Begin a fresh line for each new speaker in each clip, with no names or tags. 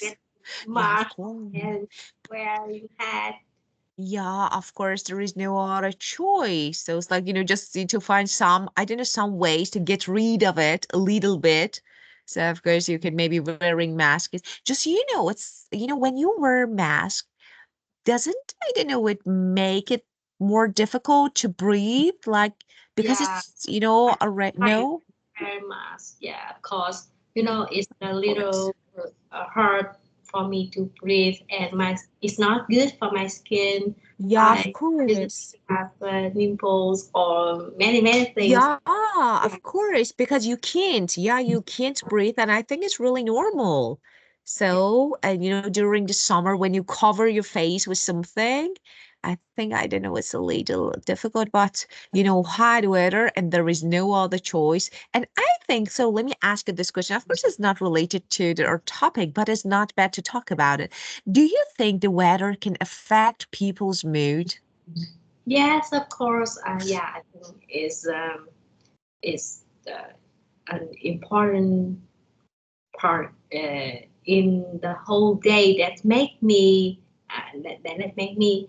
get
Yeah, of
March
course.
and wear your hat.
Yeah, of course, there is no other choice. So it's like, just need to find some, I don't know, some ways to get rid of it a little bit. So of course you can maybe wearing masks. Just, it's, when you wear a mask, doesn't, I don't know, it make it more difficult to breathe? Like, because
Yeah,
it's,
I
a
like
no,
wear mask. Yeah, because it's a
of course.
little hard for me to breathe, and it's not good for my skin.
Yeah, of
I usually
course.
have pimples or many things.
Yeah,
Yeah,
of course, because you can't. Yeah, you can't breathe, and I think it's really normal.
yeah,
So, and during the summer when you cover your face with something, I think I don't know, it's a little difficult, but hot weather and there is no other choice. And I think so. Let me ask you this question. Of course, it's not related to our topic, but it's not bad to talk about it. Do you think the weather can affect people's mood?
yes, of course. Yeah, I think is an important part in the whole day that make me that make me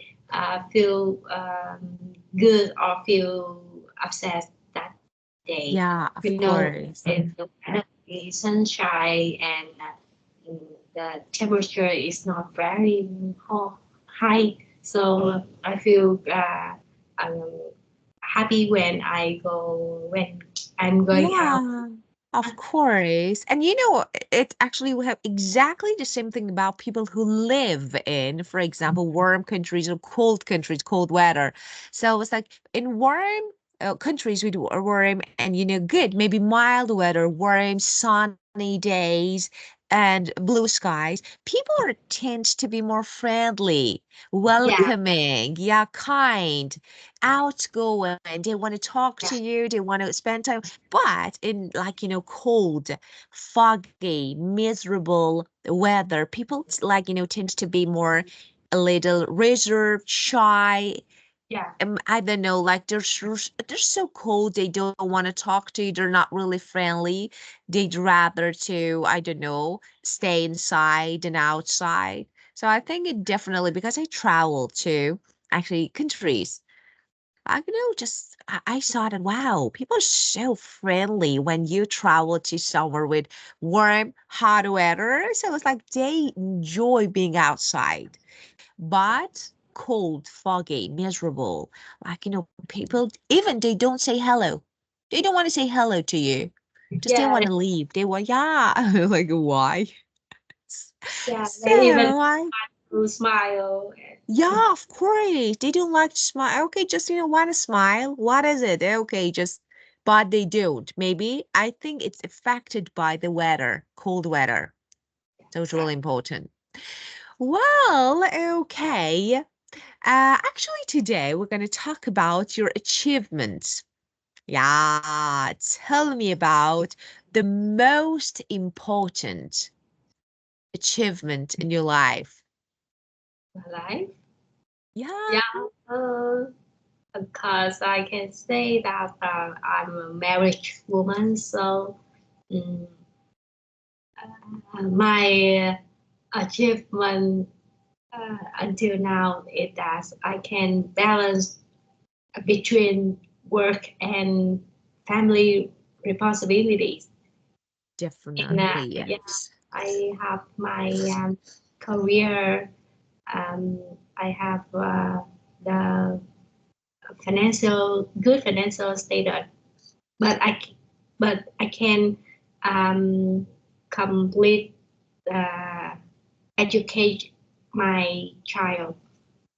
feel good or feel upset that day.
Yeah,
You
of
know,
course.
if the weather is sunshine and the temperature is not very high, so I feel um, happy when I'm going out.
Yeah, of course. And it actually we have exactly the same thing about people who live in, for example, warm countries or cold countries, cold weather. So it's like in warm countries with warm and good, maybe mild weather, warm, sunny days and blue skies. People are tend to be more friendly,
Yeah,
welcoming, yeah, kind, outgoing. They want to talk
yeah,
to you, they want to spend time. But in like, cold, foggy, miserable weather, people like, tend to be more a little reserved, shy.
yeah.
I don't know, like they're so cold, they don't want to talk to you, they're not really friendly. They'd rather to, I don't know, stay inside than outside. So I think it definitely because I travel to actually countries I know just I saw that wow, people are so friendly when you travel to somewhere with warm, hot weather. So it's like they enjoy being outside. But cold, foggy, miserable. Like, people even they don't say hello. They don't want to say hello to you. Just they
Yeah,
want to leave. They want, yeah. Like why?
yeah,
So
they even
I
to smile.
yeah, of course. They don't like to smile. Okay, just want to smile. What is it? Okay, just but they don't. Maybe I think it's affected by the weather, cold weather. So it's
Right.
really important. Well, okay. Actually, today we're going to talk about your achievements. Yeah, tell me about the most important achievement in your life.
My life.
Yeah.
Yeah, uh, because I can say that I'm a married woman, so mm, my achievement until now is that I can balance between work and family responsibilities. And
Definitely,
yeah,
yes.
I have my career. Um, I have the good financial status, but I can um, complete educate my child.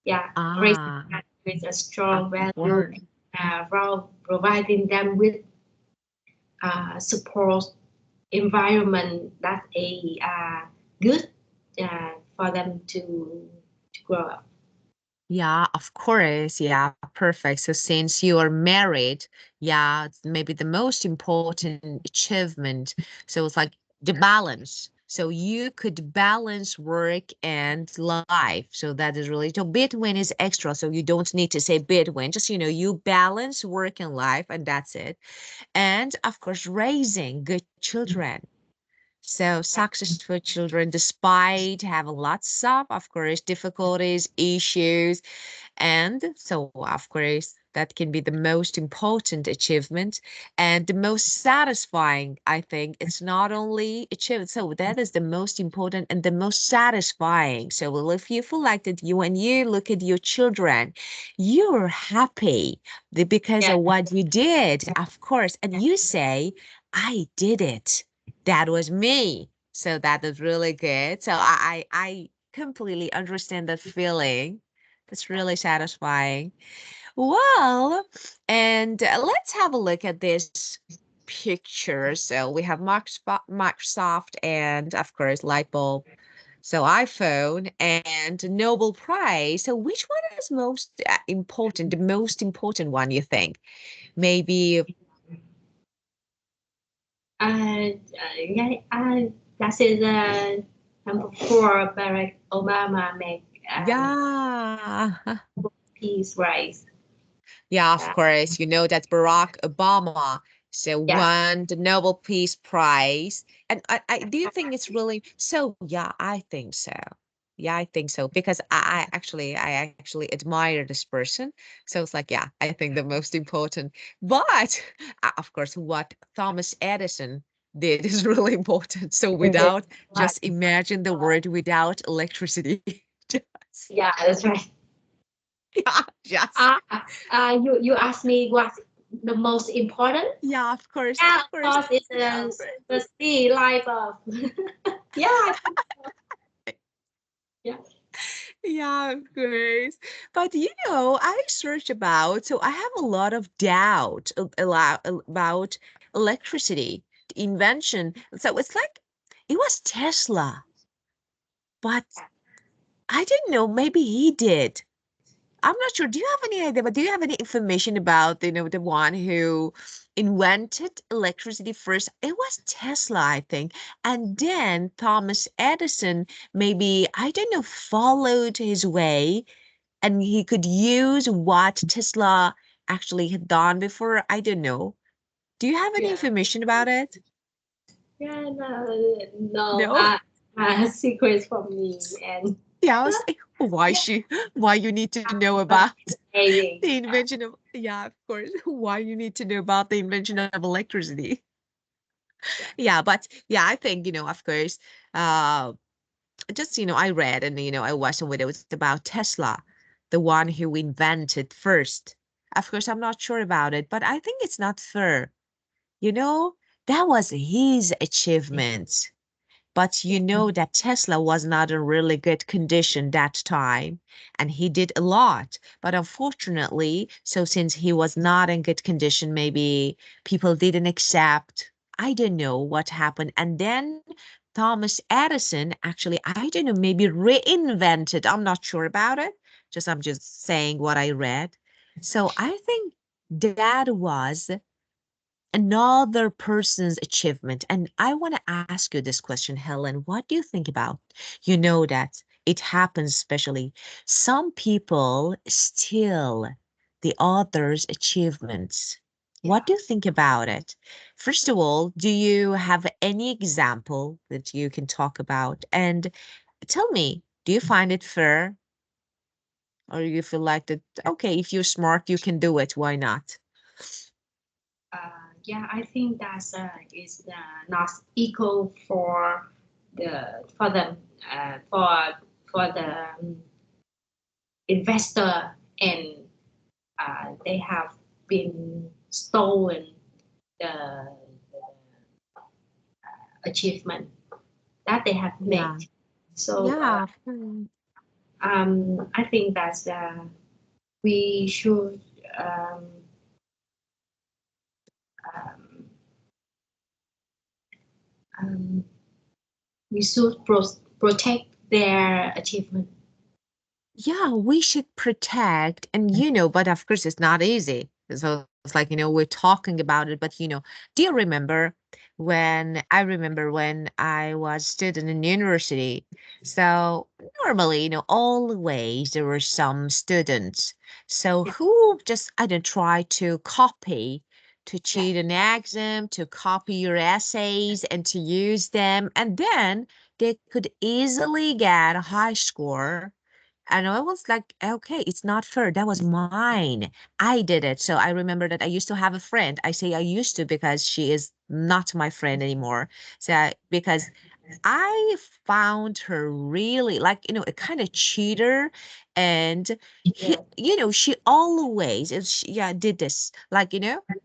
Yeah, raising
Ah,
them with a
of
strong value,
course.
while providing them with support environment that a good for them to grow up.
Yeah, of course. Yeah, perfect. So since you are married, yeah, it's maybe the most important achievement. So it's like the balance. So you could balance work and life. So that is really, so between is extra. So you don't need to say between, just, you balance work and life and that's it. And of course, raising good children. So successful children, despite having lots of course, difficulties, issues, and so, of course, that can be the most important achievement and the most satisfying. I think it's not only achievement, so that is the most important and the most satisfying. So, well, if you feel like that you, when you look at your children, you're happy because
Yeah.
of what you did, of course, and you say, I did it. That was me. So that is really good. So I completely understand that feeling. That's really satisfying. Well, and let's have a look at this picture. So we have Microsoft and, of course, light bulb. So iPhone and Nobel Prize. So which one is most important? The most important one, you think? Maybe,
Yeah, that is number four. Barack Obama make
yeah.
peace rise.
Yeah, of
Uh,
course. You know that Barack Obama so
yeah,
won the Nobel Peace Prize. And I do you think it's really so? Yeah, I think so. Yeah, I think so because I actually admire this person. So it's like, yeah, I think the most important. But of course, what Thomas Edison did is really important. So without, just imagine the word without electricity. Just,
yeah, that's right.
yeah, just.
Uh, you asked me what's the most important?
Yeah, of course,
Yeah,
of
of
course.
course, it's
Yeah, of course.
the sea life of. Yeah, yeah.
Yeah, of course. But I searched about, so I have a lot of doubt about electricity, the invention. So it's like it was Tesla, but I didn't know, maybe he did. I'm not sure. Do you have any idea, but do you have any information about, the one who invented electricity first? It was Tesla, I think. And then Thomas Edison, maybe, I don't know, followed his way and he could use what Tesla actually had done before. I don't know. Do you have any
Yeah.
information about it?
Yeah, no, no,
No?
secrets from me and
Yeah, I was like, why you need to know
uh,
about
amazing.
the invention of, yeah, of course, why you need to know about the invention of electricity.
Yeah,
Yeah, but yeah, I think, of course, uh, just, I read and, I watched some videos about Tesla, the one who invented first. Of course, I'm not sure about it, but I think it's not fair. You know, that was his achievement. But
yeah,
that Tesla was not in really good condition that time, and he did a lot. But unfortunately, so since he was not in good condition, maybe people didn't accept. I don't know what happened. And then Thomas Edison actually, I don't know, maybe reinvented. I'm not sure about it. I'm just saying what I read. So I think that was another person's achievement. And I want to ask you this question, Helen. What do you think about? You know that it happens, especially some people steal the author's achievements. What
yeah.
do you think about it? First of all, do you have any example that you can talk about? And tell me, do you find it fair? Or you feel like that, okay, if you're smart, you can do it. Why not?
Yeah, I think that's is not equal for the for the investor and they have been stolen the achievement that they have
Yeah.
made. So
Yeah.
I think that we should um, um, um, we should protect their achievement.
Yeah, we should protect, and but of course it's not easy. So it's like, we're talking about it, but do you remember when I was student in university? So normally, always there were some students. So who just I don't try to copy to cheat an exam, to copy your essays, and to use them. And then they could easily get a high score. And I was like, okay, it's not fair. That was mine. I did it. So I remember that I used to have a friend. I say I used to because she is not my friend anymore. Because I found her really like, a kind of cheater. And
yeah,
she always did this. Like,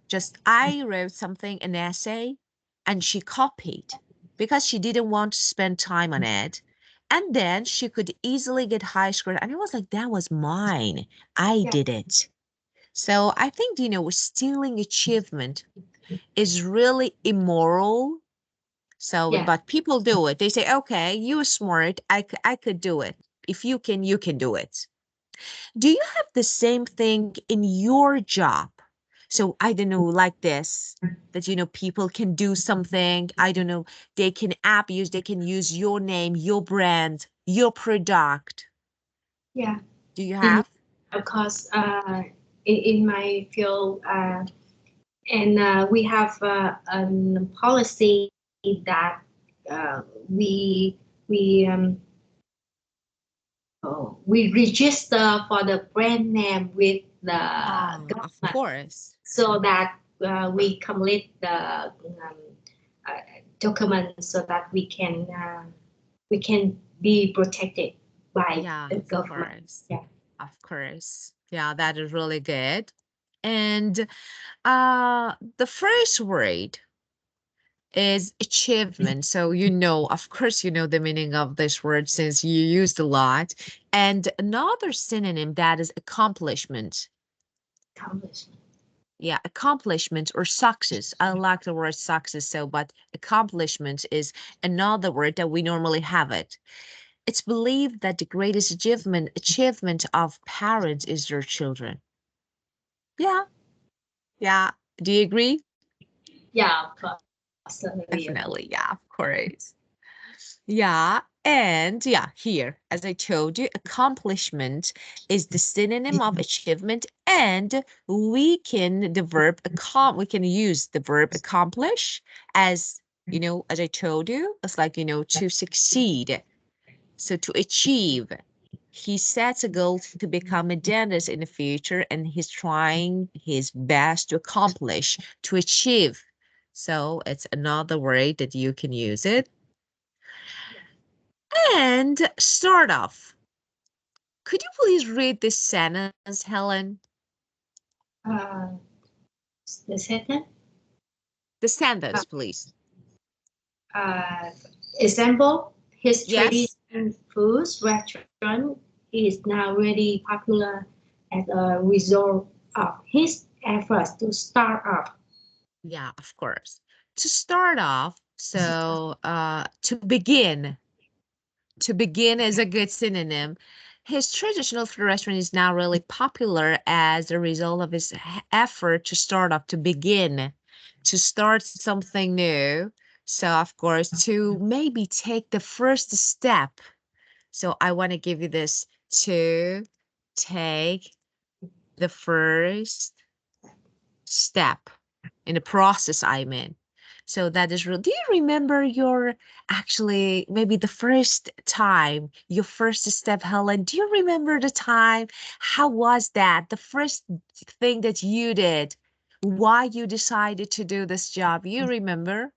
just I wrote something, an essay, and she copied because she didn't want to spend time on it. And then she could easily get high score. And it was like, that was mine. I
yeah,
did it. So I think, stealing achievement is really immoral. So,
yeah,
but people do it. They say, okay, you're smart. I could do it. If you can do it. Do you have the same thing in your job? So I don't know, like this, that people can do something. I don't know, they can use your name, your brand, your product.
yeah.
Do you
In
have?
of course, in my field, and we have a policy that we we register for the brand name with the
Of
government
course.
so that we complete the uh, document so that we can be protected by
Yeah,
the
of
government.
course.
Yeah.
Of course. Yeah, that is really good. And the first word is achievement. So, of course, the meaning of this word since you used a lot. And another synonym that is accomplishment.
Accomplishment.
Yeah, accomplishment or success. I like the word success so, but accomplishment is another word that we normally have it. It's believed that the greatest achievement of parents is their children. Yeah, yeah. Do you agree?
Yeah, of course. Certainly agree.
Definitely, yeah, of course. Yeah, and yeah, here, as I told you, accomplishment is the synonym of achievement, and we can use the verb accomplish as, as I told you, it's like, to succeed. So to achieve. He sets a goal to become a dentist in the future, and he's trying his best to accomplish, to achieve. So it's another way that you can use it. And start off. Could you please read this sentence, Helen?
Uh, the second
The
uh,
sentence, please.
uh, example, his
Yes?
traditional foods restaurant is now really popular as a result of his efforts to start up.
Yeah, of course. To start off, so to begin is a good synonym. His traditional food restaurant is now really popular as a result of his effort to start up, to begin, to start something new. So, of course, to maybe take the first step. So, I want to give you this to take the first step in the process I'm in. So that is real. Do you remember your actually maybe the first time, your first step, Helen? Do you remember the time? How was that? The first thing that you did, why you decided to do this job? You remember?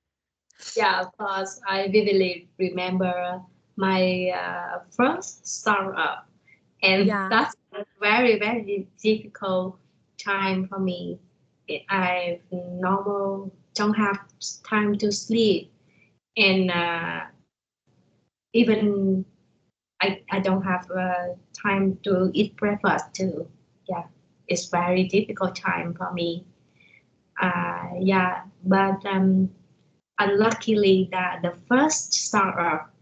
Yeah, of course, I vividly remember my first startup, and
Yeah.
that's a very, very difficult time for me. I normal don't have time to sleep, and even I don't have time to eat breakfast too. Yeah, it's very difficult time for me. Yeah, but unluckily that the first startup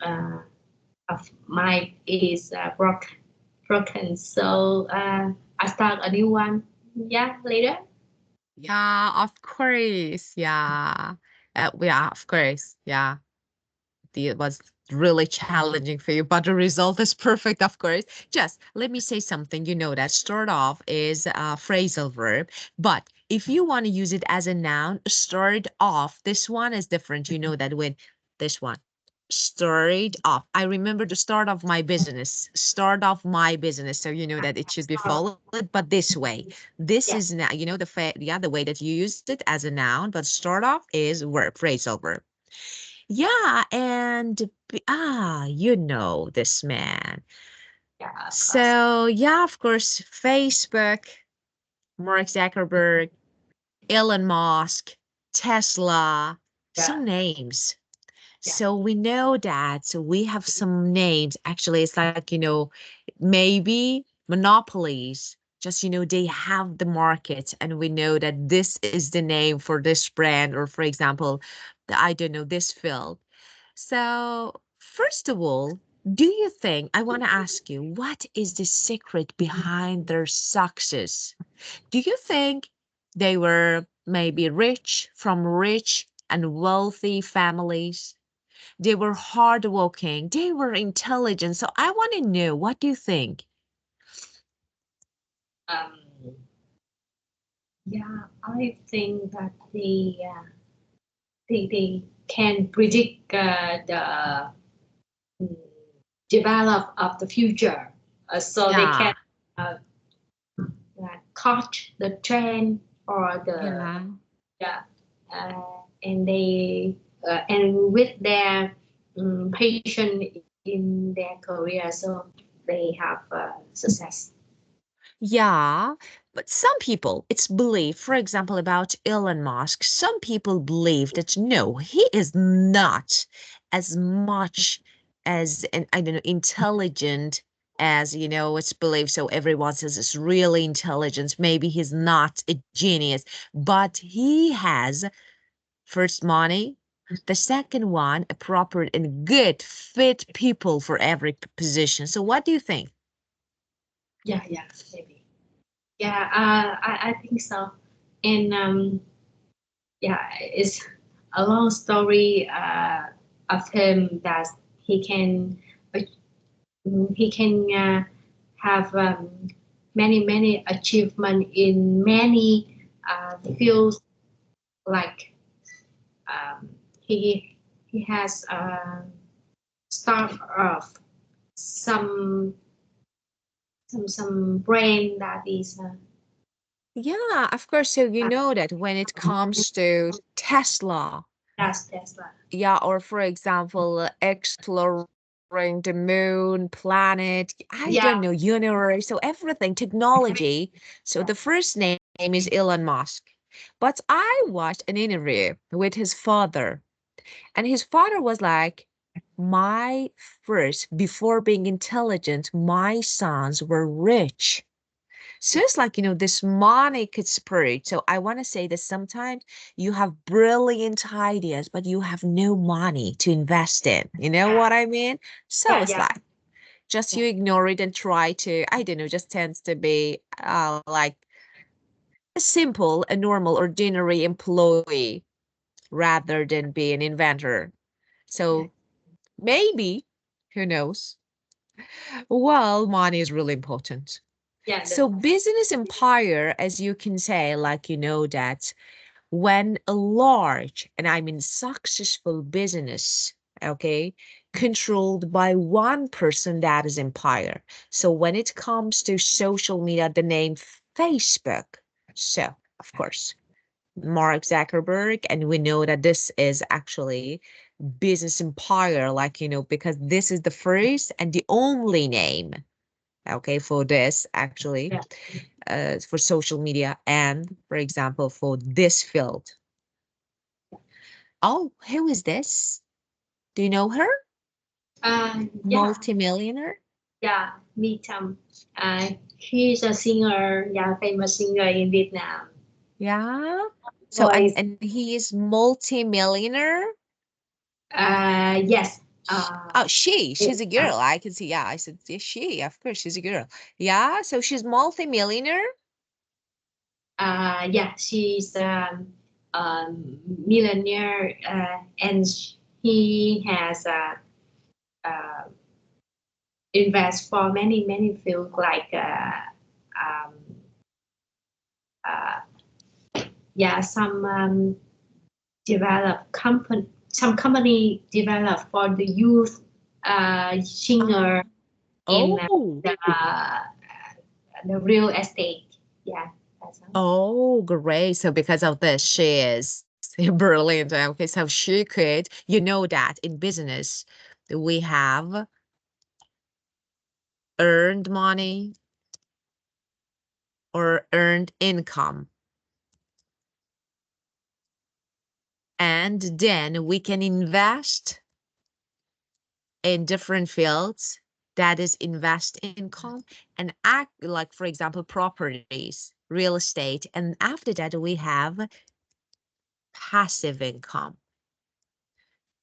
of mine is broken. So I start a new one. Yeah, later.
Yeah, of course. Yeah. Yeah, of course. Yeah. It was really challenging for you, but the result is perfect, of course. Just let me say something. You know that start off is a phrasal verb, but if you want to use it as a noun, start off. This one is different. You know that with this one. Start off. I remember the start of my business. Start off my business. So you know that it should be
Start.
followed, but this way. This
Yeah.
is now, you know, the way that you use it as a noun, but start off is verb, phrasal verb. Yeah, and you know this man.
Yeah. Of course.
So yeah, of course, Facebook, Mark Zuckerberg, Elon Musk, Tesla,
Yeah.
some names.
Yeah.
So we know that. So we have some names. Actually, it's like, you know, maybe monopolies. Just, you know, they have the market, and we know that this is the name for this brand, or for example, I don't know, this field. So, first of all, do you think, I want to ask you, what is the secret behind their success? Do you think they were maybe rich from rich and wealthy families? They were hardworking, they were intelligent. So I want to know, what do you think?
Um. Yeah. I think that they can predict the mm, develop of the future, so they
Yeah,
can uh, catch the trend or the
yeah.
yeah, and they and with their patience in their career, so they have success.
Yeah, but some people, it's believed, for example, about Elon Musk, some people believe that no, he is not as much as, an, I don't know, intelligent as, you know, it's believed. So everyone says it's really intelligent. Maybe he's not a genius, but he has first money. The second one, a proper and good fit people for every position. So what do you think?
Yeah, yeah, maybe. Yeah, I think so. And yeah, it's a long story of him that he can uh, he can have many achievement in many fields, like um, he he has start off some some brain that is
Yeah, of course. So you know that when it comes to Tesla,
that's Tesla.
yeah, or for example, exploring the moon, planet, I
Yeah,
don't know, universe, so everything, technology. So the first name is Elon Musk. But I watched an interview with his father, and his father was like, my first, before being intelligent, my sons were rich. So
yeah,
it's like, you know, this manic spirit. So I want to say that sometimes you have brilliant ideas, but you have no money to invest in. You know
yeah,
what I mean? So
yeah,
it's
yeah,
like just
yeah,
you ignore it and try to, I don't know, just tends to be like a simple, a normal, ordinary employee rather than be an inventor.
yeah,
So maybe, who knows? Well, money is really important.
yeah,
So business empire, as you can say, like you know that when a large, and I mean successful business, okay, controlled by one person, that is empire. So when it comes to social media, the name Facebook. So of course, Mark Zuckerberg, and we know that this is actually business empire, like you know, because this is the first and the only name, okay, for this actually,
yeah.
for social media and, for example, for this field. Oh, who is this? Do you know her?
Yeah,
Multimillionaire?
yeah. Me too. She's a singer, yeah, famous singer in Vietnam.
Yeah. So
Voice.
and he is multimillionaire.
Yes.
Oh, she's a
Uh,
girl. I can see. Yeah, I said yeah, she. Of course, she's a girl. Yeah. So she's multimillionaire.
yeah, she's millionaire, and he has uh, invest for many fields like um, uh, yeah, some company develop for the youth singer in
Oh,
the real estate. Yeah, that's all.
oh, great. So because of this, she is brilliant. Okay, so she could, that in business, we have earned money or earned income. And then we can invest in different fields, that is invest income, and act like, for example, properties, real estate. And after that, we have passive income.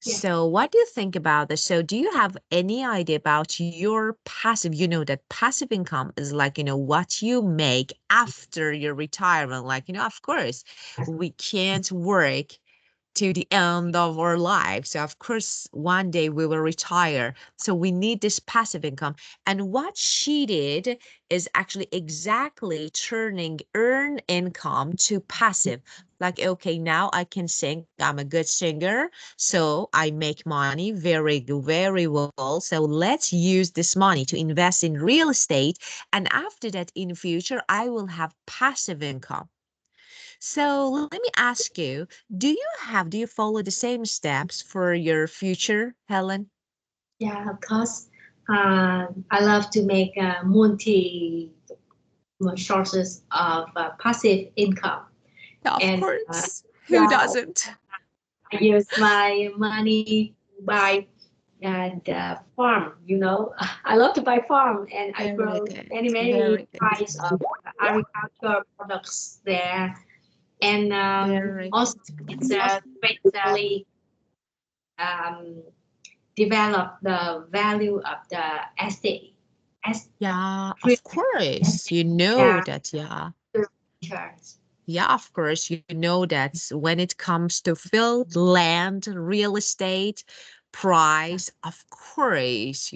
Yeah,
So what do you think about this? So do you have any idea about your passive? You know that passive income is like, what you make after your retirement. Like, of course, we can't work to the end of our life. So of course, one day we will retire. So we need this passive income. And what she did is actually exactly turning earned income to passive. Like, okay, now I can sing. I'm a good singer. So I make money very well. So let's use this money to invest in real estate. And after that, in the future, I will have passive income. So let me ask you, do you follow the same steps for your future, Helen?
yeah, of course. I love to make multi sources of passive income,
Yeah, of
and
course. Who
yeah,
doesn't?
I use my money to buy the farm. I love to buy farm, and I
Very
grow
good.
many
Very good.
kinds of agricultural products there, and
Very
also
good.
it's greatly um, develop the value of the estate as
Yeah,
real
of course. You know
yeah,
that, yeah.
church.
Yeah, of course, you know that when it comes to field, land, real estate, price, of course,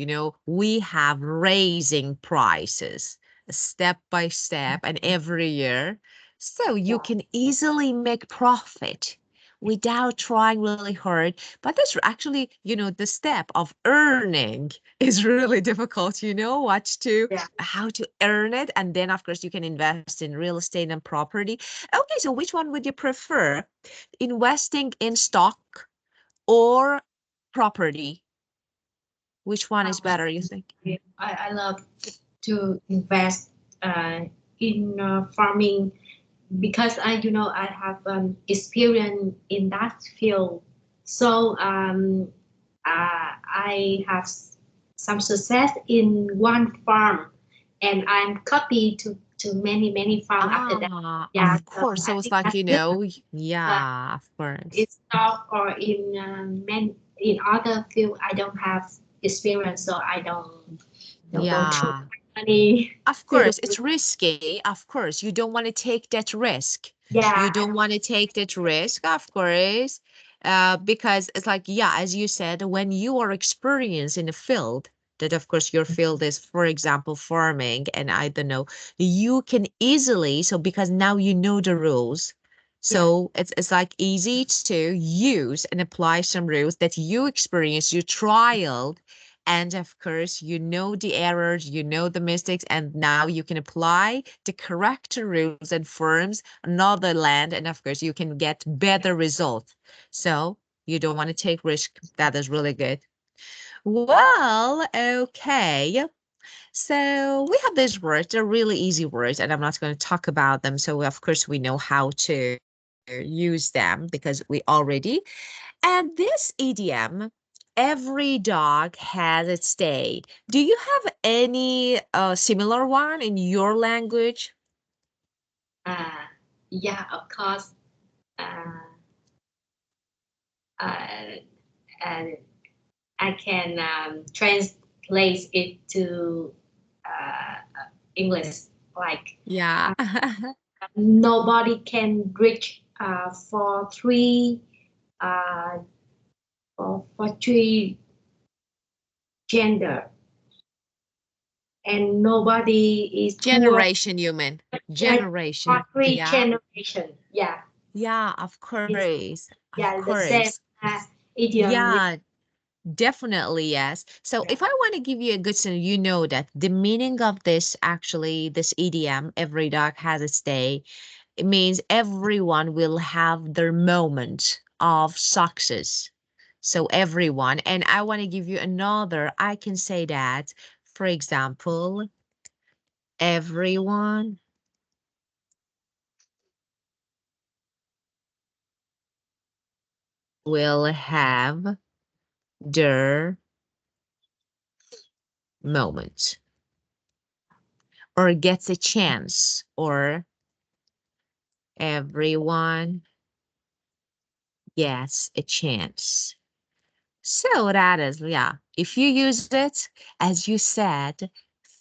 we have raising prices step by step and every year. So you
Yeah,
can easily make profit without trying really hard. But that's actually, the step of earning is really difficult. You know what to,
yeah,
how to earn it. And then, of course, you can invest in real estate and property. Okay, so which one would you prefer? Investing in stock or property? Which one is better, you think?
I love to invest uh, in farming because I have experience in that field. So I have some success in one farm, and I'm copy to many farm after that.
Ah,
Yeah,
of
so
course.
I
So it's
think
like,
that's good. Uh,
yeah, of
in
course.
stock or in other field, I don't have experience, so I don't want to
Yeah.
money
Of
to
course, it's risky. Of course, you don't want to take that risk. You
yeah I
don't
don't
want to take that risk, of course, because it's like, yeah, as you said, when you are experienced in a field, that of course your field is, for example, farming, and I don't know, you can easily, so because now you know the rules,
yeah
so it's like easy to use and apply some rules that you experienced, you trialed, and of course, you know the errors, you know the mistakes, and now you can apply the correct rules and forms another land, and of course, you can get better results. So you don't want to take risk. That is really good. Well, okay. So we have these words. They're really easy words, and I'm not going to talk about them. So of course, we know how to use them because we already and this idiom, every dog has its day. Do you have any similar one in your language?
uh, yeah, of course. uh, uh, and I can translate it to English like
Yeah.
nobody can reach for uh, for three gender, and nobody is poor.
Generation, you mean?
Yeah, for
Generation.
three
Yeah.
generation. Yeah,
Yeah, of
It's,
course. Of
yeah, the same
course.
idiom with
Yeah, definitely, yes. So
yeah.
if I want to give you a good sense, you know that the meaning of this actually, this idiom, every dog has its day, it means everyone will have their moment of success. So everyone, and I want to give you another, I can say that, for example, everyone will have their moment or gets a chance or everyone gets a chance. So that is, yeah, if you use it, as you said,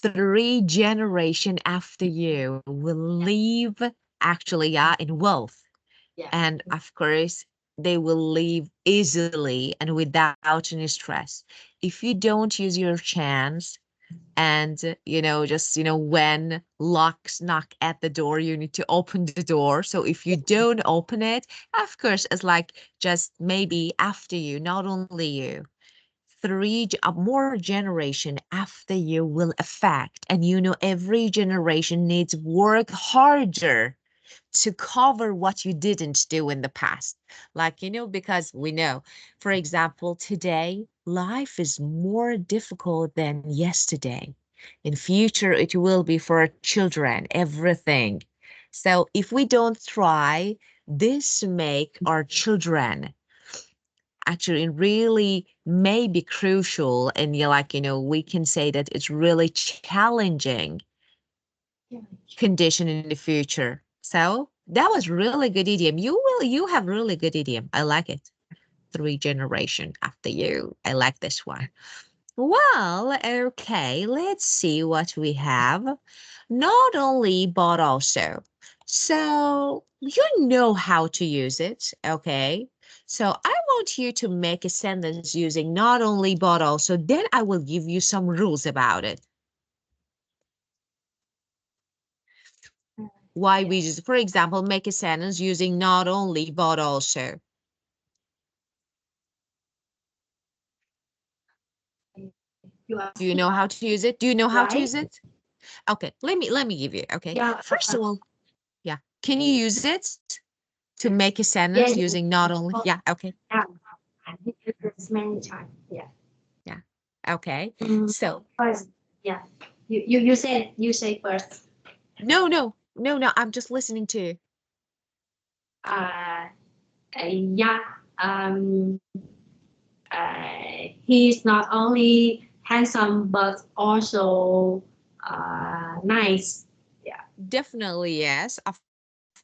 3 generation after you will leave actually, yeah, in wealth.
Yeah.
And of course, they will leave easily and without any stress. If you don't use your chance, and just when locks knock at the door, you need to open the door. So if you don't open it, of course it's like just maybe after you, not only you, more generation after you will affect, and every generation needs work harder to cover what you didn't do in the past. Like, because we know, for example, today, life is more difficult than yesterday. In future, it will be for our children, everything. So if we don't try, this make our children actually really may be crucial. And we can say that it's really challenging
Yeah.
condition in the future. So that was really good idiom. You have really good idiom. I like it. 3 generation after you. I like this one. Well, okay, let's see what we have. Not only, but also. So you know how to use it, okay? So I want you to make a sentence using not only, but also. Then I will give you some rules about it. Why
Yeah.
we just, for example, make a sentence using not only, but also.
You
Do you
ask
know
me,
how to use it? Do you know how to use
right?
it? Okay, let me give you. Okay,
Yeah.
first of all, yeah, can you use it to make a sentence
Yeah.
using not only?
Oh,
Yeah, okay,
yeah. I did this many times. Yeah.
yeah, okay.
Mm,
So
first, yeah. You say first.
no, I'm just listening to.
Uh, yeah. Um, he's not only handsome but also nice. Yeah.
Definitely, yes. Of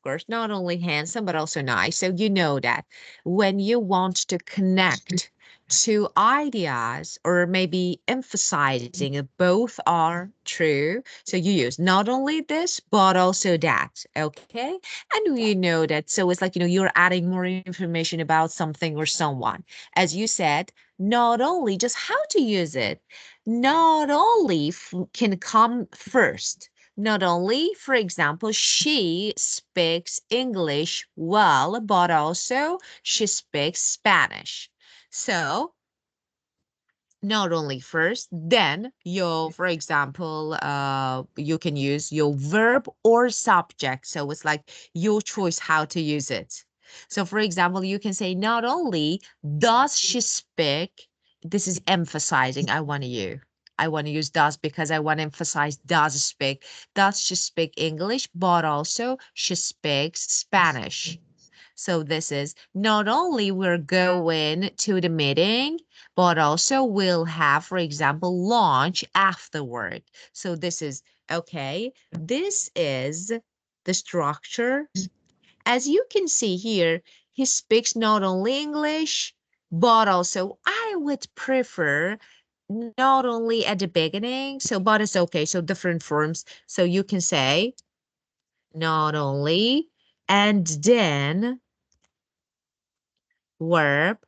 course, not only handsome, but also nice. So you know that when you want to connect two ideas or maybe emphasizing that both are true, so you use not only this, but also that. Okay. And you know that. So it's like, you're adding more information about something or someone. As you said, not only just how to use it, not only can come first. Not only, for example, she speaks English well, but also she speaks Spanish. So, not only first, then for example, you can use your verb or subject. So it's like your choice how to use it. So for example, you can say not only does she speak, this is emphasizing, I want to use does because I want to emphasize does she speak English, but also she speaks Spanish. So this is not only we're going to the meeting, but also we'll have, for example, lunch afterward. So this is okay. This is the structure. As you can see here, he speaks not only English, but also I would prefer not only at the beginning. So, but it's okay. So different forms. So you can say not only, and then verb,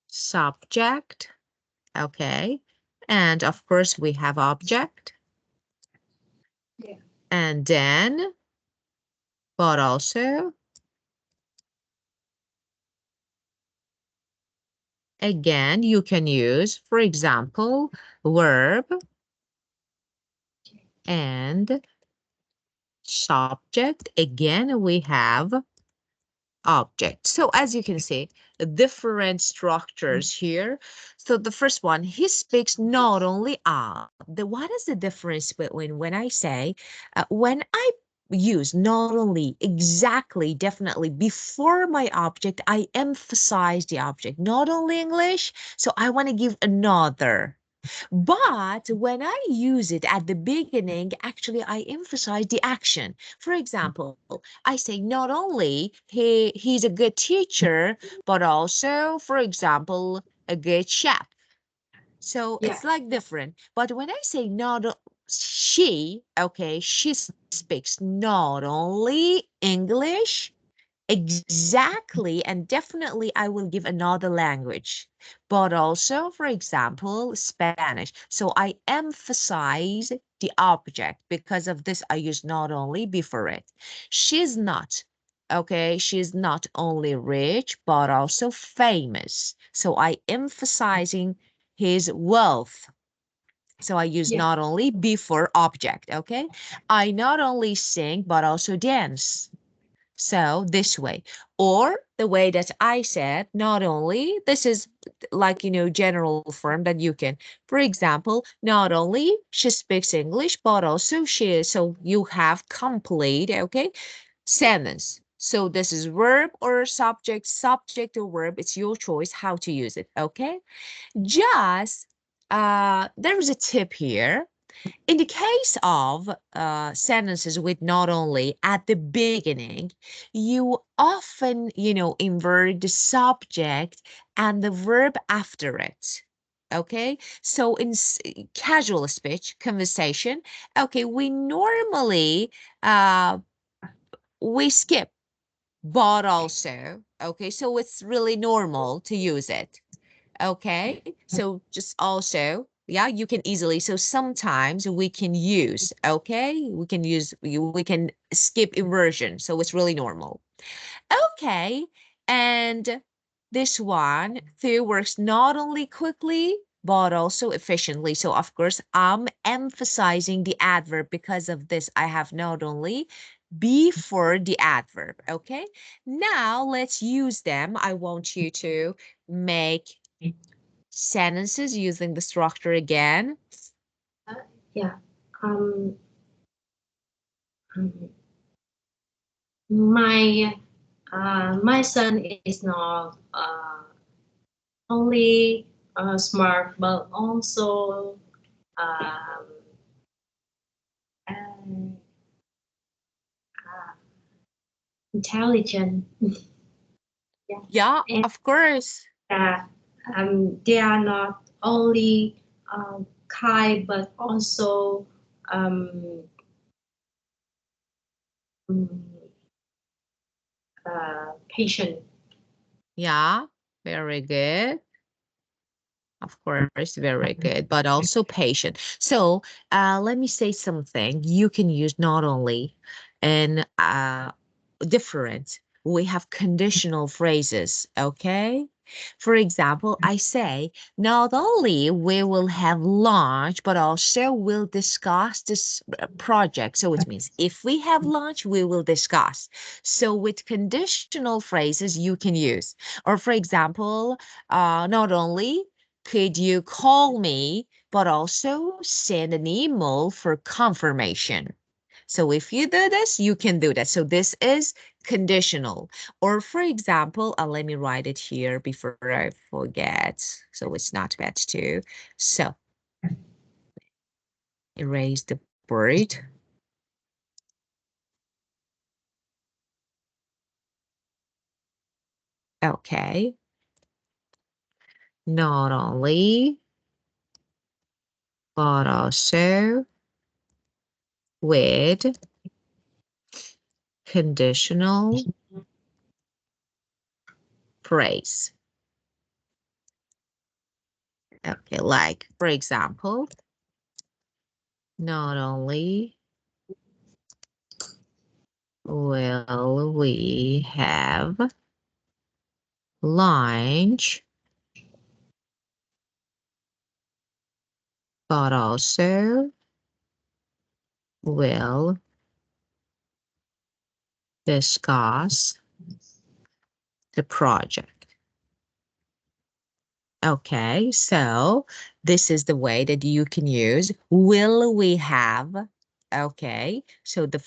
subject, okay, and of course we have object,
Yeah.
and then but also, again, you can use, for example, verb and subject. Again, we have object. So as you can see, different structures here. So the first one, he speaks not only what is the difference between when I say, when I use not only, exactly, definitely before my object, I emphasize the object, not only English. So I want to give another. But when I use it at the beginning, actually, I emphasize the action. For example, I say not only he's a good teacher, but also, for example, a good chef. So
yeah,
it's like different. But when I say not she, okay, she speaks not only English, exactly, and definitely I will give another language, but also, for example, Spanish. So I emphasize the object. Because of this, I use not only before it. She's not, okay, she's not only rich, but also famous. So I emphasizing his wealth. So I use
yeah,
not only before object, okay? I not only sing, but also dance. So this way, or the way that I said, not only, this is like, general form that you can, for example, not only she speaks English, but also she is, so you have complete, okay, sentence. So this is verb or subject, subject or verb. It's your choice how to use it, okay? Just, there's a tip here. In the case of sentences with not only at the beginning, you often, invert the subject and the verb after it. Okay, so in casual speech, conversation, okay, we normally we skip, but also, okay, so it's really normal to use it. Okay, so just also, yeah, you can easily, so sometimes we can use, okay, we can skip inversion, so it's really normal. Okay, and this one too works not only quickly, but also efficiently. So of course, I'm emphasizing the adverb. Because of this, I have not only before the adverb. Okay, now let's use them. I want you to make sentences using the structure again.
yeah. Um, um, my my son is not only smart but also um, uh, uh, intelligent. Yeah,
Yeah,
and
of course.
they are not only kind but also um, mm, patient.
Yeah, very good. Of course, very good, but also patient. So, let me say something. You can use not only and different. We have conditional phrases, okay? For example, I say, not only we will have lunch, but also we'll discuss this project. So it means if we have lunch, we will discuss. So with conditional phrases, you can use, or for example, not only could you call me, but also send an email for confirmation. So if you do this, you can do that. So this is conditional. Or for example, let me write it here before I forget. So it's not bad too. So erase the word. Okay. Not only, but also with conditional phrase. Okay, like for example, not only will we have lunch, but also will discuss the project. Okay, so this is the way that you can use will we have. Okay, so the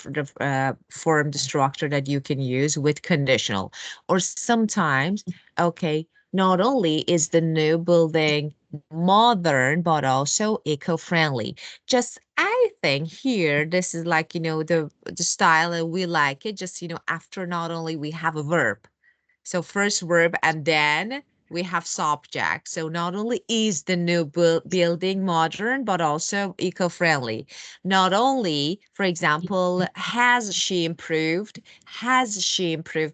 form, the structure that you can use with conditional. Or sometimes, okay, not only is the new building modern, but also eco-friendly. Just, I think here, this is like, the style and we like it. Just, after not only we have a verb. So first verb and then we have subject. So not only is the new building modern, but also eco-friendly. Not only, for example, has she improved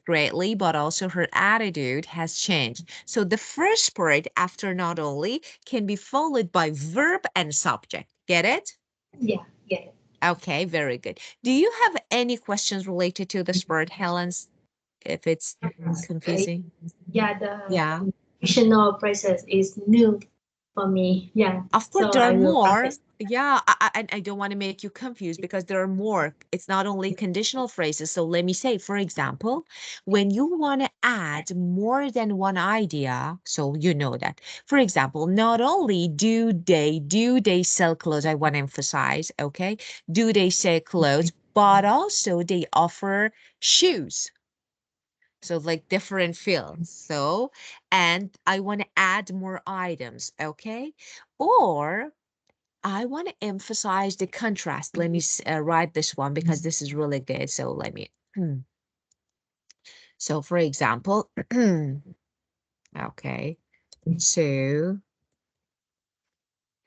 greatly, but also her attitude has changed. So the first part after not only can be followed by verb and subject. Get it?
Yeah, get it.
Okay, very good. Do you have any questions related to this word, Helen? If it's
It,
confusing?
yeah, the
Yeah.
fictional phrases is new for me. Yeah, so
Of
I
course,
will
there are
practice.
more. Yeah, I don't want to make you confused because there are more. It's not only conditional phrases. So let me say, for example, when you want to add more than one idea, so you know that. For example, not only do they sell clothes, I want to emphasize, okay? Do they sell clothes, but also they offer shoes. So like different fields. So, and I want to add more items, okay? Or I want to emphasize the contrast. Let me write this one because this is really good. So let me, so for example, okay, to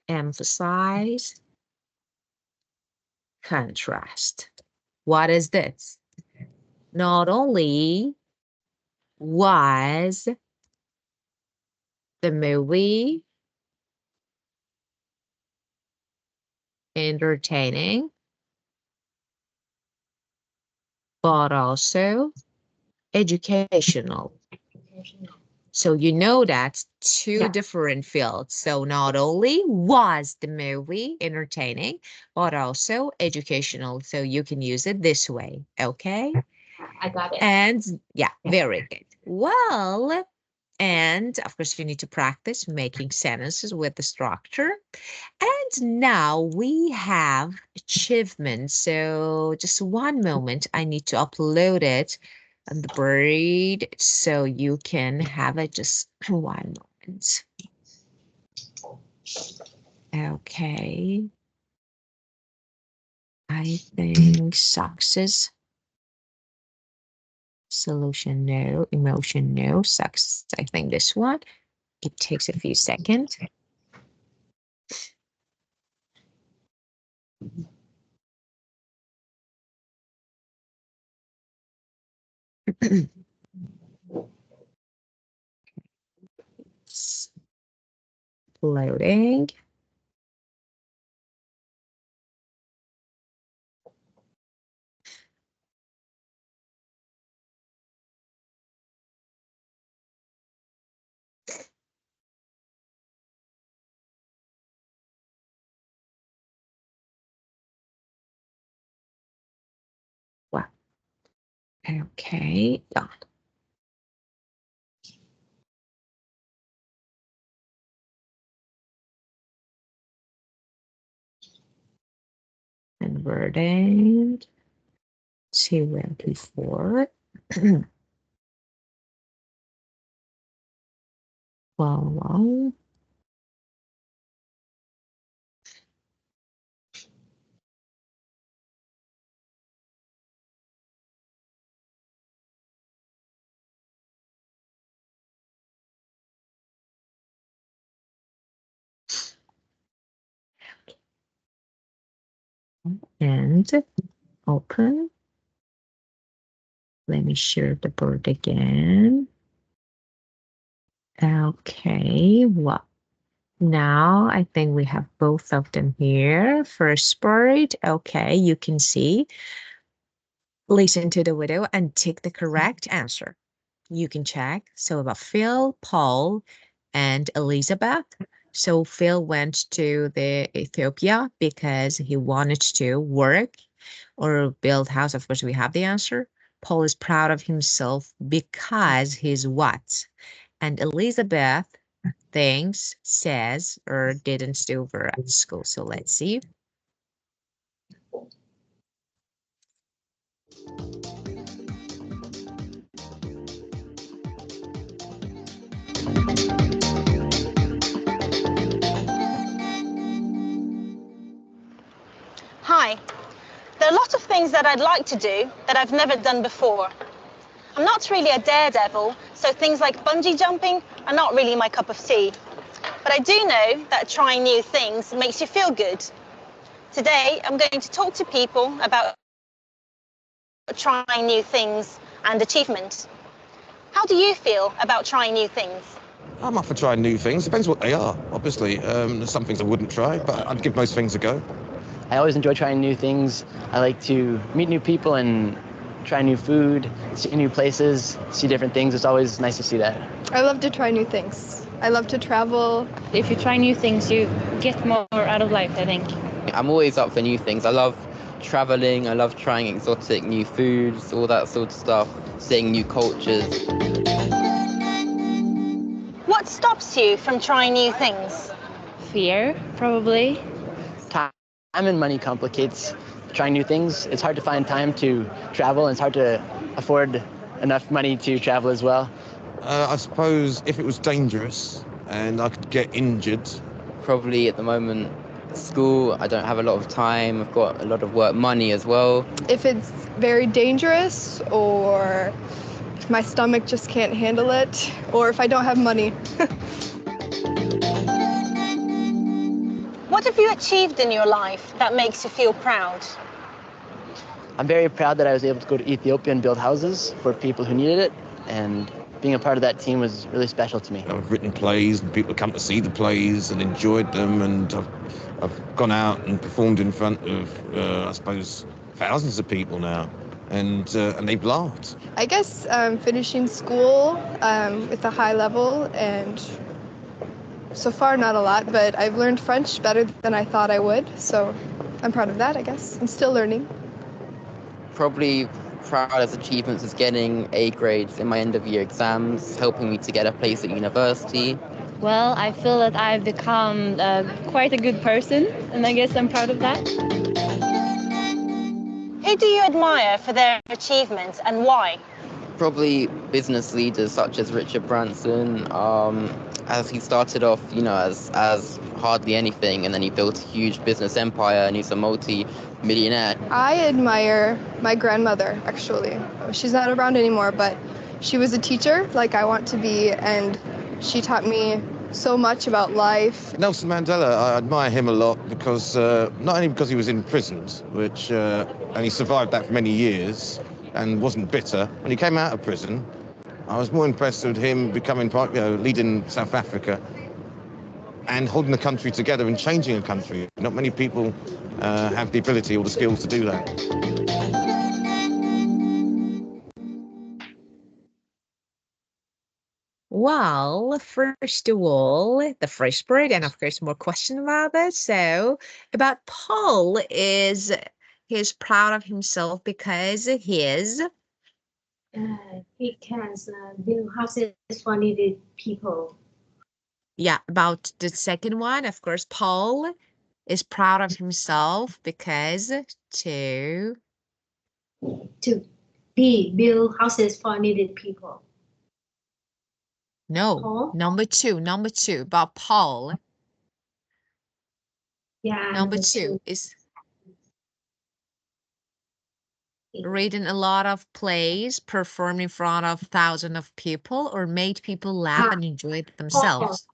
emphasize contrast. What is this? Not only was the movie entertaining, but also educational. So you know that's two
Yeah,
different fields. So not only was the movie entertaining, but also educational. So you can use it this way. Okay.
I got it.
And yeah, very good. Well, and of course, you need to practice making sentences with the structure. And now we have achievements. So just one moment, I need to upload it on the bird so you can have it just one moment. Okay. I think success, solution, no, emotion, no, success. I think this one, it takes a few seconds. Loading. Wow. Okay, done. Converting to MP4. Well, and open. Let me share the board again. Okay, well, now I think we have both of them here. First board, okay, you can see Listen to the video and take the correct answer. You can check. So about Phil, Paul, and Elizabeth. So Phil went to the Ethiopia because he wanted to work or build house. Of course, we have the answer. Paul is proud of himself because he's what? And Elizabeth thinks, says, or didn't do over at school. So let's see.
Hi. There are a lot of things that I'd like to do that I've never done before. I'm not really a daredevil, so things like bungee jumping are not really my cup of tea. But I do know that trying new things makes you feel good. Today, I'm going to talk to people about trying new things and achievement. How do you feel about trying new things?
I'm up for trying new things. Depends what they are, obviously. There's some things I wouldn't try, but I'd give most things a go.
I always enjoy trying new things. I like to meet new people and try new food, see new places, see different things. It's always nice to see that.
I love to try new things. I love to travel.
If you try new things, you get more out of life, I think.
I'm always up for new things. I love traveling. I love trying exotic new foods, all that sort of stuff, seeing new cultures.
What stops you from trying new things?
Fear, probably.
Time and money complicates trying new things. It's hard to find time to travel, and it's hard to afford enough money to travel as well.
I suppose if it was dangerous and I could get injured.
Probably at the moment, school, I don't have a lot of time. I've got a lot of work, money as well.
If it's very dangerous, or if my stomach just can't handle it, or if I don't have money.
What have you achieved in your life that makes you feel proud?
I'm very proud that I was able to go to Ethiopia and build houses for people who needed it, and being a part of that team was really special to me.
I've written plays and people come to see the plays and enjoyed them, and I've gone out and performed in front of, I suppose, thousands of people now, and they've laughed.
I guess finishing school with a high level, and so far not a lot, but I've learned French better than I thought I would, so I'm proud of that, I guess. I'm still learning.
Probably proud as achievements is getting A grades in my end of year exams, helping me to get a place at university.
Well, I feel that I've become quite a good person, and I guess I'm proud of that.
Who do you admire for their achievements and why?
Probably business leaders such as Richard Branson, as he started off, as hardly anything, and then he built a huge business empire, and he's a multi-millionaire.
I admire my grandmother, actually. She's not around anymore, but she was a teacher like I want to be, and she taught me so much about life.
Nelson Mandela, I admire him a lot because, not only because he was imprisoned, and he survived that for many years and wasn't bitter. When he came out of prison, I was more impressed with him becoming, leading South Africa and holding the country together and changing a country. Not many people have the ability or the skills to do that.
Well, first of all, the first part, and of course, more question about that. So, about Paul he's proud of himself because
He can build houses for needy people.
yeah, about the second one, of course, Paul is proud of himself because to
Build houses for needed people.
no,
Paul?
number two, about Paul.
Yeah.
Number two is reading a lot of plays, performed in front of thousands of people, or made people laugh and enjoy themselves.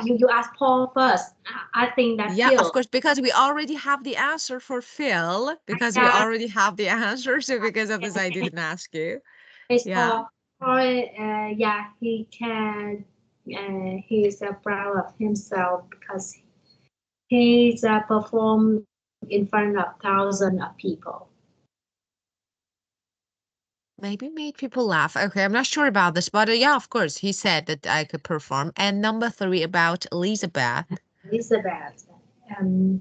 You ask Paul first. I think that
Yeah,
Phil.
of course, because we already have the answer for Phil, because we already have the answer, so because of this, I didn't ask you.
It's
Yeah.
Paul, yeah, he can, he's proud of himself because he's performed in front of thousands of people.
maybe made people laugh. Okay, I'm not sure about this, but yeah, of course, he said that I could perform. And number 3 about Elizabeth.
Elizabeth, um,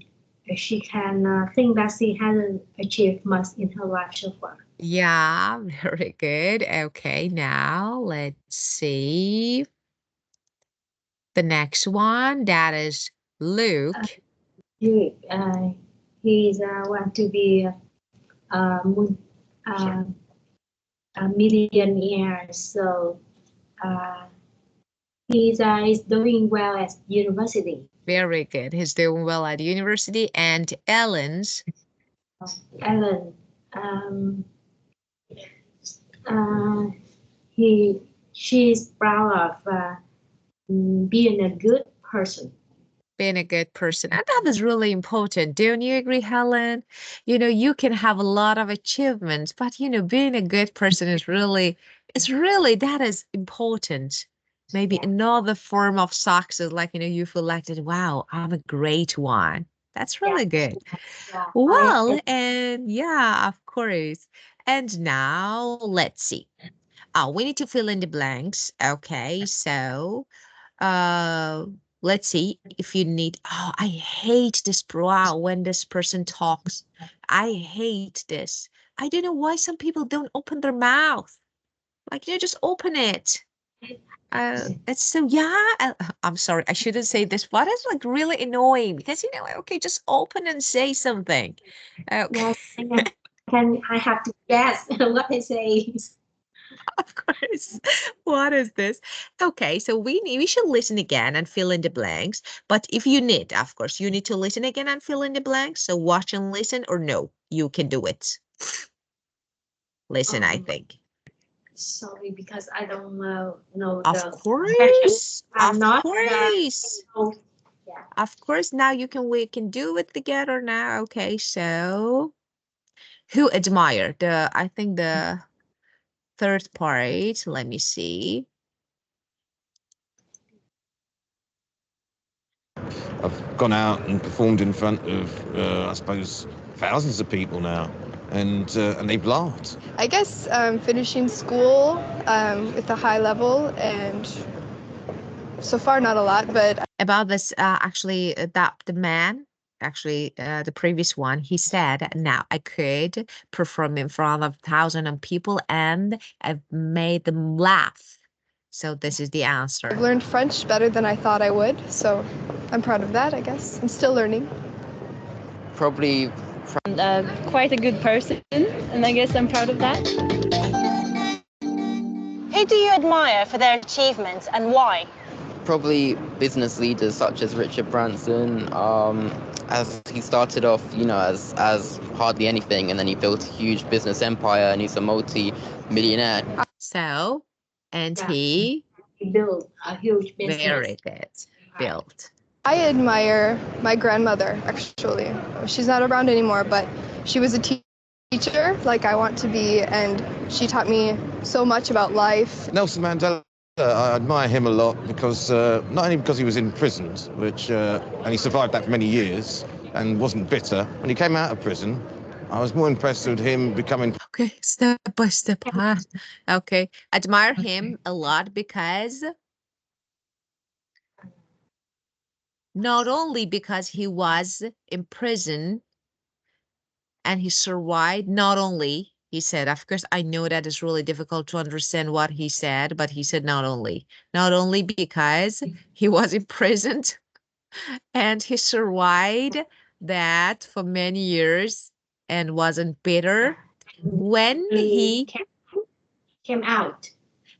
she can think that she hasn't achieved much in her life so far.
Yeah, very good. Okay, now let's see. The next one, that is Luke.
He's want to be uh, mun- uh, a millionaire, so uh, is doing well at university.
Very good. He's doing well at university. And Ellen's.
Ellen, uh, he she's proud of being a good person.
Being a good person. And that is really important. Don't you agree, Helen? You can have a lot of achievements, but being a good person is really that is important. Maybe another form of success, like you feel like that, wow, I'm a great one. That's really good.
Yeah,
Well, and yeah, of course. And now let's see. We need to fill in the blanks. Okay, so uh let's see if you need. Oh, I hate this brow when this person talks. I hate this. I don't know why some people don't open their mouth. Like, just open it. It's so, yeah. I'm sorry, I shouldn't say this, but it's like really annoying because okay, just open and say something. Okay.
Yes, I have to guess what I say.
Of course. What is this? Okay, so we should listen again and fill in the blanks. But if you need, of course, you need to listen again and fill in the blanks. So watch and listen, or no, you can do it. Listen, I think.
Sorry, because I don't know
Of
the
course.
I'm
Of
not
course.
yeah.
Of course. Now we can do it together now. Okay, so who admire I think the third part. Let me see.
I've gone out and performed in front of, I suppose, thousands of people now, and they've laughed.
I guess finishing school with a high level, and so far not a lot, but
About this, actually, that the man, actually, the previous one, he said, now I could perform in front of thousands of people and I've made them laugh. So this is the answer.
I've learned French better than I thought I would, so I'm proud of that, I guess. I'm still learning.
Probably
Quite a good person, and I guess I'm proud of that.
Who do you admire for their achievements and why?
probably business leaders such as Richard Branson, as he started off, as hardly anything, and then he built a huge business empire, and he's a multi-millionaire.
So, and
Yeah.
he
Build a huge business.
very good built.
I admire my grandmother, actually. She's not around anymore, but she was a teacher like I want to be, and she taught me so much about life.
Nelson Mandela, I admire him a lot because not only because he was imprisoned, and he survived that for many years and wasn't bitter. When he came out of prison, I was more impressed with him becoming.
Okay, step by step. Okay, admire him a lot because not only because he was in prison and he survived, not only, he said, of course, I know that it's really difficult to understand what he said, but he said not only because he was imprisoned and he survived that for many years and wasn't bitter when he
came out.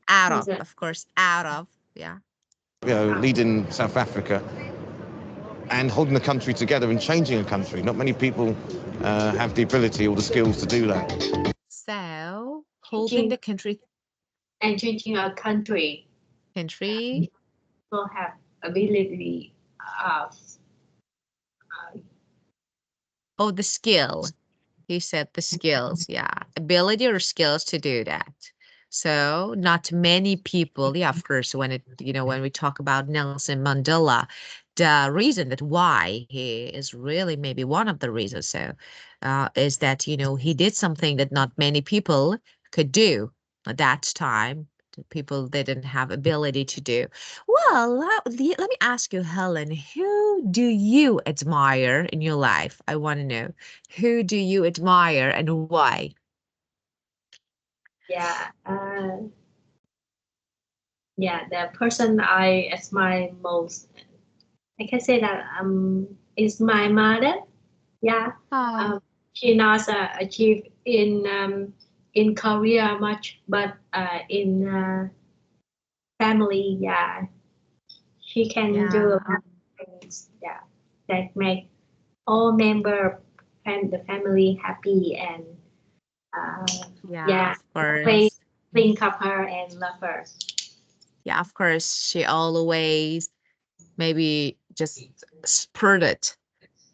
of course, out of, yeah.
Leading South Africa and holding the country together and changing a country. Not many people have the ability or the skills to do that.
So, holding the country.
And changing a country.
People
have ability of.
Oh, the skill. He said the skills, yeah. Ability or skills to do that. So not many people, yeah, of course, when we talk about Nelson Mandela, the reason that why he is really maybe one of the reasons, so is that, he did something that not many people could do at that time. The people didn't have ability to do. Well, let me ask you, Helen, who do you admire in your life? I want to know. Who do you admire and why?
Yeah. Yeah, the person I admire most, I can say that is my mother. Yeah.
Ah,
She not achieved in career much, but in family, yeah, she can do a
yeah,
lot of things, yeah, that make all member and the family happy and uh,
yeah,
yeah,
of
always
course.
think of her and love her.
Yeah, of course. She always maybe just supported.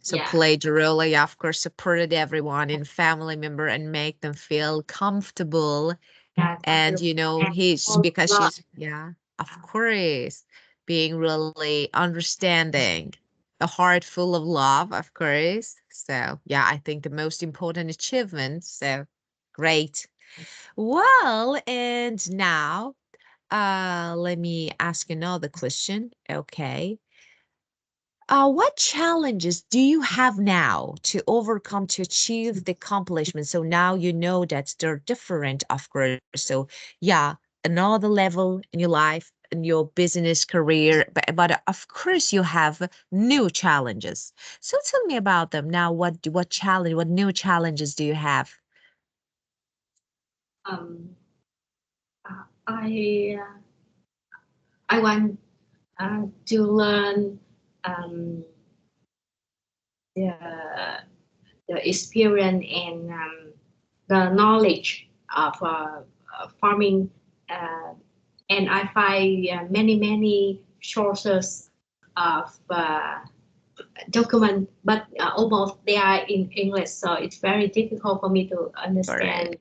So
Yeah,
played the role, yeah, of course, supported everyone in family member and make them feel comfortable.
yeah,
And
and
he's
all
because
love.
she's, yeah, of course, being really understanding, a heart full of love, of course. So yeah, I think the most important achievement. So great. Well, and now let me ask another question. Okay. What challenges do you have now to overcome to achieve the accomplishment? So now you know that they're different, of course. So yeah, another level in your life, in your business career, but of course you have new challenges. So tell me about them now. What new challenges do you have?
Um, I I want to learn um, the the experience and the knowledge of farming, uh, and I find many sources of document, but almost they are in English, so it's very difficult for me to
Correct.
understand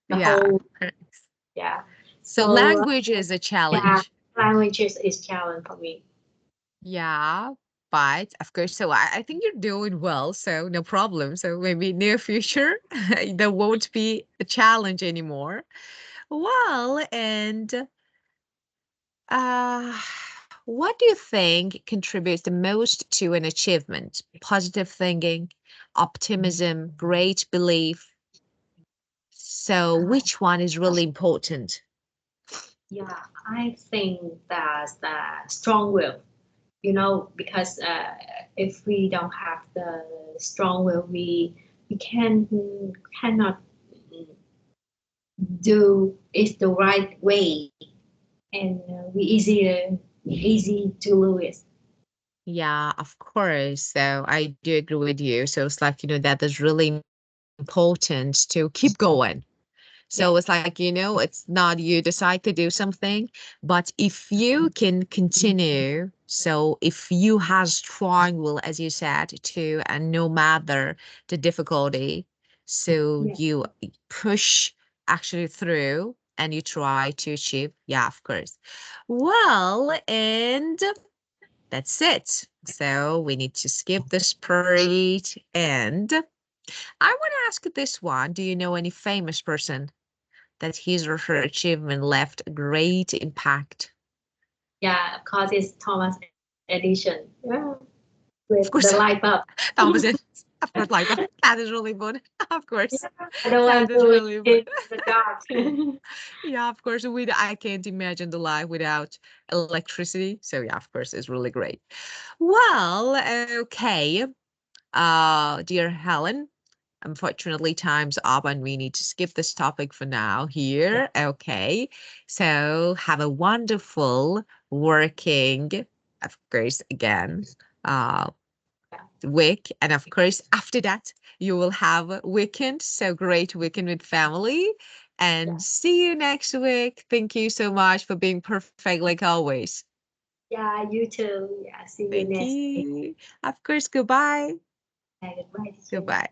the
Yeah.
whole.
Correct.
Yeah,
So
so
language is a
yeah,
challenge.
languages is challenge for me.
Yeah, but of course, so I think you're doing well, so no problem. So maybe near future, there won't be a challenge anymore. Well, and uh, what do you think contributes the most to an achievement? Positive thinking, optimism, great belief. So
Uh,
which one is really important?
yeah, I think that's the strong will. Because if we don't have the strong will, we cannot do it the right way, and easy to lose.
Yeah, of course. So I do agree with you. So it's like, that is really important to keep going.
Yeah,
So it's like, it's not you decide to do something, but if you can continue, so if you have strong will, as you said, to, and no matter the difficulty, so
yeah,
you push actually through and you try to achieve. Yeah, of course. Well, and that's it. So we need to skip this parade. And I want to ask you this one. Do you know any famous person that his or her achievement left a great impact?
yeah. Of course, it's Thomas Edison. Yeah, with
Of
the
course,
light bulb.
Thomas Edison. Of course, like that is really good. Of course,
Yeah, the one
that is
who
really good.
did the dark.
Yeah, of course. I can't imagine the life without electricity. So yeah, of course, it's really great. Well, okay. Dear Helen, unfortunately, time's up and we need to skip this topic for now
Yeah,
here. Okay. So have a wonderful working, of course, again, uh, week. And of course, after that, you will have a weekend. So great weekend with family.
yeah,
And see you next week. Thank you so much for being perfect like always.
yeah. You too. Yeah. See you
Thank
next week.
you. Of course, goodbye.
Yeah, goodbye, teacher.
Goodbye.